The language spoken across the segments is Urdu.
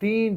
3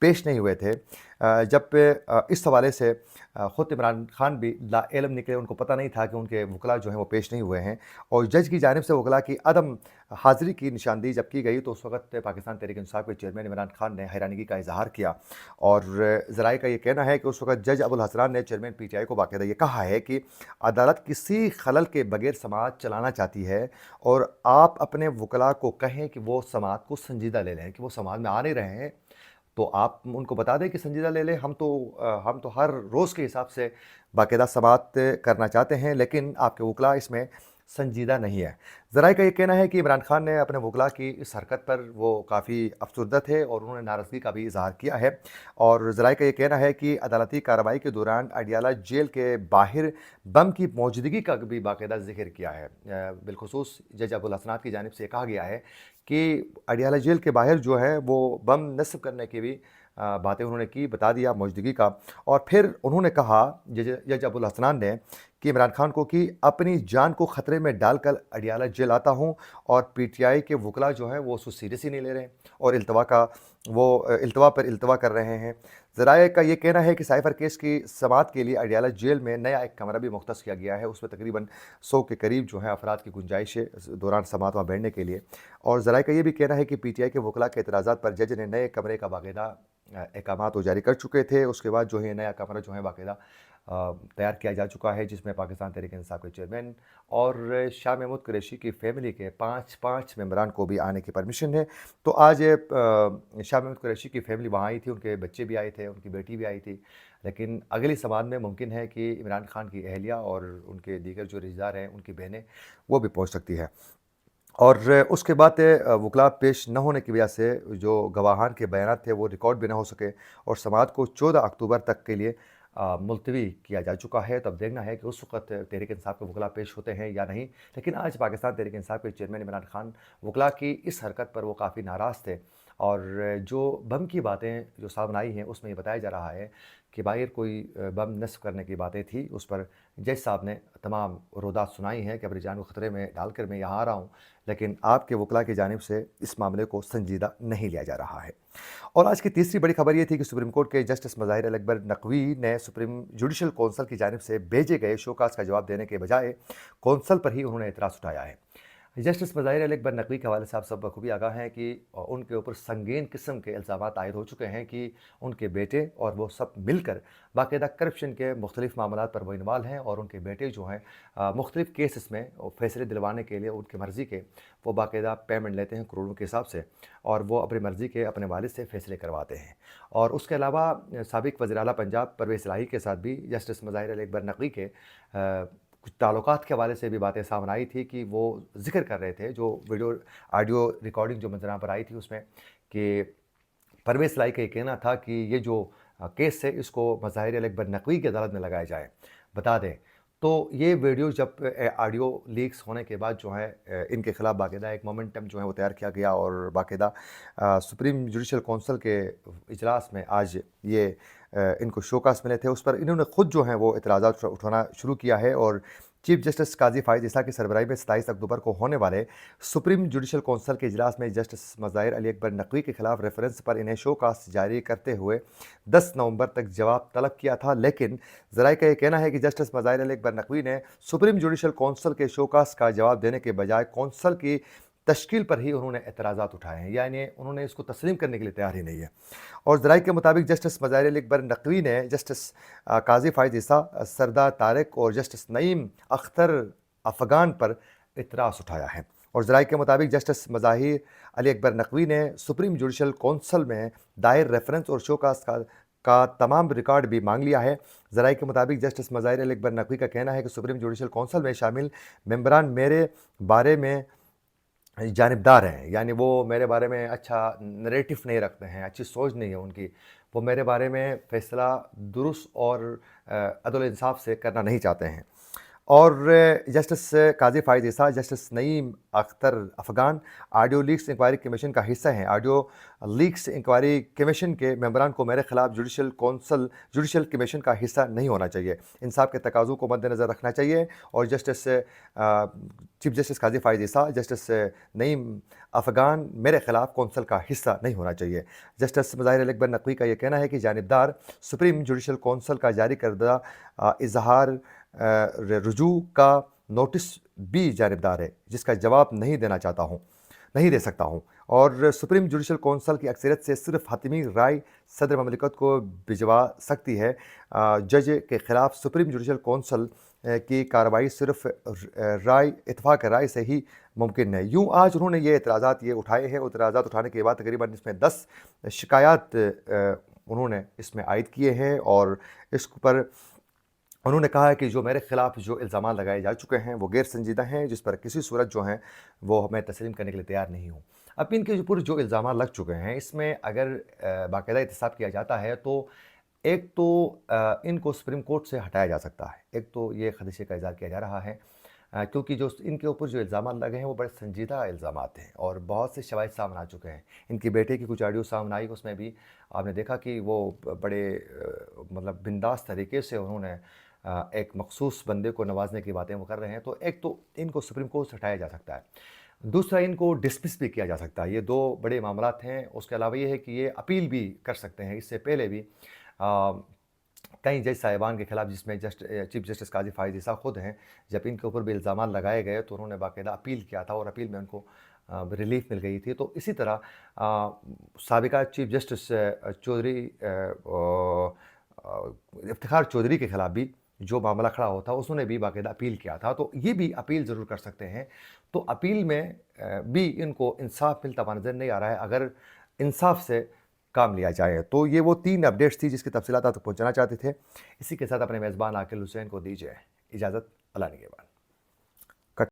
پیش نہیں ہوئے تھے، جب اس حوالے سے خود عمران خان بھی لا علم نکلے، ان کو پتہ نہیں تھا کہ ان کے وکلاء جو ہیں وہ پیش نہیں ہوئے ہیں، اور جج کی جانب سے وکلاء کی عدم حاضری کی نشاندہی جب کی گئی تو اس وقت پاکستان تحریک انصاف کے چیئرمین عمران خان نے حیرانگی کا اظہار کیا، اور ذرائع کا یہ کہنا ہے کہ اس وقت جج ابوالحسنان نے چیئرمین پی ٹی آئی کو باقاعدہ یہ کہا ہے کہ عدالت کسی خلل کے بغیر سماعت چلانا چاہتی ہے، اور آپ اپنے وکلاء کو کہیں کہ وہ سماعت کو سنجیدہ لے لیں، کہ وہ سماعت میں آ نہیں رہے ہیں تو آپ ان کو بتا دیں کہ سنجیدہ لے لیں، ہم تو ہر روز کے حساب سے باقاعدہ سماعت کرنا چاہتے ہیں، لیکن آپ کے وکلاء اس میں سنجیدہ نہیں ہے۔ ذرائع کا یہ کہنا ہے کہ عمران خان نے اپنے وکلاء کی اس حرکت پر وہ کافی افسردہ تھے اور انہوں نے ناراضگی کا بھی اظہار کیا ہے، اور ذرائع کا یہ کہنا ہے کہ عدالتی کارروائی کے دوران اڈیالہ جیل کے باہر بم کی موجودگی کا بھی باقاعدہ ذکر کیا ہے۔ بالخصوص جج ابوالحسنات کی جانب سے یہ کہا گیا ہے کہ اڈیالہ جیل کے باہر جو ہے وہ بم نصب کرنے کی بھی باتیں انہوں نے کی، بتا دیا موجودگی کا، اور پھر انہوں نے کہا جج ابوالحسنان نے کہ عمران خان کو کہ اپنی جان کو خطرے میں ڈال کر اڈیالہ جیل آتا ہوں، اور پی ٹی آئی کے وکلاء جو ہیں وہ اس کو سیریس ہی نہیں لے رہے ہیں اور التوا پر التوا کر رہے ہیں۔ ذرائع کا یہ کہنا ہے کہ سائفر کیس کی سماعت کے لیے اڈیالہ جیل میں نیا ایک کمرہ بھی مختص کیا گیا ہے، اس میں تقریباً 100 کے قریب جو ہیں افراد کی گنجائش ہے دوران سماعت وہاں بیٹھنے کے لیے، اور ذرائع کا یہ بھی کہنا ہے کہ پی ٹی آئی کے وکلاء کے اعتراضات پر جج نے نئے کمرے کا باقاعدہ احکامات وہ جاری کر چکے تھے۔ اس کے بعد جو ہے نیا کمرہ جو ہے باقاعدہ تیار کیا جا چکا ہے، جس میں پاکستان تحریک انصاف کے چیئرمین اور شاہ محمود قریشی کی فیملی کے پانچ ممبران کو بھی آنے کی پرمیشن ہے۔ تو آج شاہ محمود قریشی کی فیملی وہاں آئی تھی، ان کے بچے بھی آئے تھے، ان کی بیٹی بھی آئی تھی، لیکن اگلی سماعت میں ممکن ہے کہ عمران خان کی اہلیہ اور ان کے دیگر جو رشتہ دار ہیں، ان کی بہنیں، وہ بھی پہنچ سکتی ہے، اور اس کے بعد وکلاء پیش نہ ہونے کی وجہ سے جو گواہان کے بیانات تھے وہ ریکارڈ بھی نہ ہو سکے، اور سماعت کو 14 اکتوبر تک کے لیے ملتوی کیا جا چکا ہے۔ تو اب دیکھنا ہے کہ اس وقت تحریک انصاف کے وکلاء پیش ہوتے ہیں یا نہیں، لیکن آج پاکستان تحریک انصاف کے چیئرمین عمران خان وکلاء کی اس حرکت پر وہ کافی ناراض تھے، اور جو بم کی باتیں جو سامنے آئی ہیں اس میں یہ بتایا جا رہا ہے کہ باہر کوئی بم نصب کرنے کی باتیں تھی، اس پر جج صاحب نے تمام رودات سنائی ہیں کہ اپنی جان کو خطرے میں ڈال کر میں یہاں آ رہا ہوں، لیکن آپ کے وکلاء کی جانب سے اس معاملے کو سنجیدہ نہیں لیا جا رہا ہے۔ اور آج کی تیسری بڑی خبر یہ تھی کہ سپریم کورٹ کے جسٹس مظاہر علی اکبر نقوی نے سپریم جوڈیشل کونسل کی جانب سے بھیجے گئے شوکاز کا جواب دینے کے بجائے کونسل پر ہی انہوں نے اعتراض اٹھایا ہے۔ جسٹس مظاہر علی اکبر نقوی کے حوالے سے آپ سب بخوبی آگاہ ہیں کہ ان کے اوپر سنگین قسم کے الزامات عائد ہو چکے ہیں کہ ان کے بیٹے اور وہ سب مل کر باقاعدہ کرپشن کے مختلف معاملات پر وہ انوالو ہیں، اور ان کے بیٹے جو ہیں مختلف کیسز میں فیصلے دلوانے کے لیے ان کی مرضی کے وہ باقاعدہ پیمنٹ لیتے ہیں کروڑوں کے حساب سے، اور وہ اپنی مرضی کے اپنے والد سے فیصلے کرواتے ہیں۔ اور اس کے علاوہ سابق وزیر اعلیٰ پنجاب پرویز الہی کے ساتھ بھی جسٹس مظاہر علی اکبر نقوی کے کچھ تعلقات کے حوالے سے بھی باتیں سامنے آئی تھی کہ وہ ذکر کر رہے تھے، جو آڈیو ریکارڈنگ جو منظروں پر آئی تھی اس میں، کہ پرویز الہی کا یہ کہنا تھا کہ یہ جو کیس ہے اس کو مظاہر علی اکبر نقوی کی عدالت میں لگایا جائے، بتا دیں۔ تو یہ ویڈیو جب آڈیو لیکس ہونے کے بعد جو ہے ان کے خلاف باقاعدہ ایک مومنٹم جو ہے وہ تیار کیا گیا، اور باقاعدہ سپریم جوڈیشل کونسل کے اجلاس میں آج یہ ان کو شوکاز ملے تھے، اس پر انہوں نے خود جو ہیں وہ اعتراضات اٹھانا شروع کیا ہے، اور چیف جسٹس قاضی فائز عیسیٰ کی سربراہی میں 27 اکتوبر کو ہونے والے سپریم جوڈیشل کونسل کے اجلاس میں جسٹس مظاہر علی اکبر نقوی کے خلاف ریفرنس پر انہیں شوکاز جاری کرتے ہوئے 10 نومبر تک جواب طلب کیا تھا، لیکن ذرائع کا یہ کہنا ہے کہ جسٹس مظاہر علی اکبر نقوی نے سپریم جوڈیشل کونسل کے شوکاز کا جواب دینے کے بجائے کونسل کی تشکیل پر ہی انہوں نے اعتراضات اٹھائے ہیں، یعنی انہوں نے اس کو تسلیم کرنے کے لیے تیار ہی نہیں ہے۔ اور ذرائع کے مطابق جسٹس مظاہر علی اکبر نقوی نے جسٹس قاضی فائز عیسیٰ، سردار طارق اور جسٹس نعیم اختر افغان پر اعتراض اٹھایا ہے، اور ذرائع کے مطابق جسٹس مظاہر علی اکبر نقوی نے سپریم جوڈیشل کونسل میں دائر ریفرنس اور شوکاز کا تمام ریکارڈ بھی مانگ لیا ہے۔ ذرائع کے مطابق جسٹس مظاہر علی اکبر نقوی کا کہنا ہے کہ سپریم جوڈیشل کونسل میں شامل ممبران میرے بارے میں جانبدار ہیں، یعنی وہ میرے بارے میں اچھا نریٹو نہیں رکھتے ہیں، اچھی سوچ نہیں ہے ان کی، وہ میرے بارے میں فیصلہ درست اور عدل و انصاف سے کرنا نہیں چاہتے ہیں۔ اور justice Qazi Faez Isa, justice Naeem Akhtar Afghan audio leaks inquiry commission کا حصہ ہیں۔ آڈیو لیکس انکوائری کمیشن کے ممبران کو میرے خلاف جوڈیشل کمیشن کا حصہ نہیں ہونا چاہیے، انصاف کے تقاضوں کو مد نظر رکھنا چاہیے، اور chief justice Qazi Faez Isa, justice نعیم افغان میرے خلاف کونسل کا حصہ نہیں ہونا چاہیے۔ جسٹس مظاہر علی اکبر نقوی کا یہ کہنا ہے کہ جانبدار سپریم جوڈیشل کونسل کا جاری کردہ اظہار رجوع کا نوٹس بھی جانبدار ہے، جس کا جواب نہیں دے سکتا ہوں، اور سپریم جوڈیشل کونسل کی اکثریت سے صرف حتمی رائے صدر مملکت کو بھجوا سکتی ہے۔ جج کے خلاف سپریم جوڈیشل کونسل کی کارروائی صرف اتفاق رائے سے ہی ممکن ہے۔ یوں آج انہوں نے یہ اعتراضات اٹھائے ہیں، اعتراضات اٹھانے کے بعد تقریباً اس میں 10 شکایات انہوں نے اس میں عائد کیے ہیں، اور اس پر انہوں نے کہا ہے کہ جو میرے خلاف جو الزامات لگائے جا چکے ہیں وہ غیر سنجیدہ ہیں، جس پر کسی صورت جو ہیں وہ میں تسلیم کرنے کے لیے تیار نہیں ہوں۔ اب ان کے جو الزامات لگ چکے ہیں، اس میں اگر باقاعدہ احتساب کیا جاتا ہے تو ایک تو ان کو سپریم کورٹ سے ہٹایا جا سکتا ہے، ایک تو یہ خدشے کا اظہار کیا جا رہا ہے، کیونکہ جو ان کے اوپر جو الزامات لگے ہیں وہ بڑے سنجیدہ الزامات ہیں، اور بہت سے شواہد سامنے آ چکے ہیں۔ ان کی بیٹے کی کچھ آڈیو سامنے آئی، اس میں بھی آپ نے دیکھا کہ وہ بڑے مطلب بنداس طریقے سے انہوں نے ایک مخصوص بندے کو نوازنے کی باتیں وہ کر رہے ہیں۔ تو ایک تو ان کو سپریم کورٹ سے ہٹایا جا سکتا ہے، دوسرا ان کو ڈسمس بھی کیا جا سکتا ہے۔ یہ دو بڑے معاملات ہیں۔ اس کے علاوہ یہ ہے کہ یہ اپیل بھی کر سکتے ہیں۔ اس سے پہلے بھی کئی جج صاحبان کے خلاف، جس میں چیف جسٹس قاضی فائز عیسیٰ خود ہیں، جب ان کے اوپر بھی الزامات لگائے گئے تو انہوں نے باقاعدہ اپیل کیا تھا، اور اپیل میں ان کو ریلیف مل گئی تھی۔ تو اسی طرح سابقہ چیف جسٹس افتخار چودھری کے خلاف بھی جو معاملہ کھڑا ہوتا اس نے بھی باقاعدہ اپیل کیا تھا، تو یہ بھی اپیل ضرور کر سکتے ہیں۔ تو اپیل میں بھی ان کو انصاف ملتا ہوا نظر نہیں آ رہا ہے، اگر انصاف سے کام لیا جائے۔ تو یہ وہ 3 اپڈیٹس تھی جس کی تفصیلات آپ تک پہنچانا چاہتے تھے۔ اسی کے ساتھ اپنے میزبان عاقل حسین کو دیجیے اجازت۔ اللہ نگہبان۔